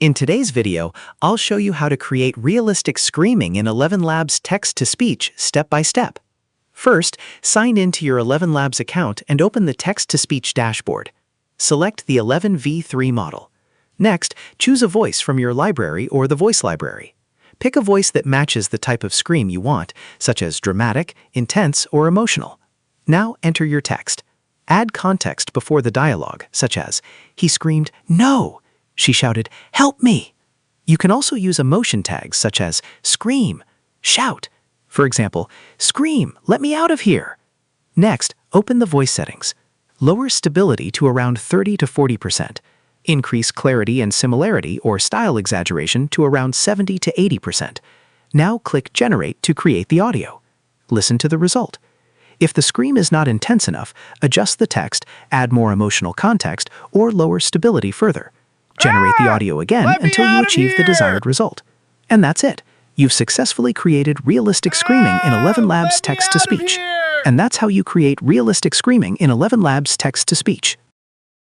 In today's video, I'll show you how to create realistic screaming in ElevenLabs Text-to-Speech step by step. First, sign in to your ElevenLabs account and open the Text-to-Speech dashboard. Select the 11v3 model. Next, choose a voice from your library or the voice library. Pick a voice that matches the type of scream you want, such as dramatic, intense, or emotional. Now enter your text. Add context before the dialogue, such as, "He screamed, 'No!' She shouted, 'Help me!' You can also use emotion tags such as scream, shout. For example, scream, 'Let me out of here!' Next, open the voice settings. Lower stability to around 30 to 40%. Increase clarity and similarity or style exaggeration to around 70 to 80%. Now click Generate to create the audio. Listen to the result. If the scream is not intense enough, adjust the text, add more emotional context, or lower stability further. Generate the audio again until you achieve the desired result. And that's it. You've successfully created realistic screaming in ElevenLabs Text-to-Speech. And that's how you create realistic screaming in ElevenLabs Text-to-Speech.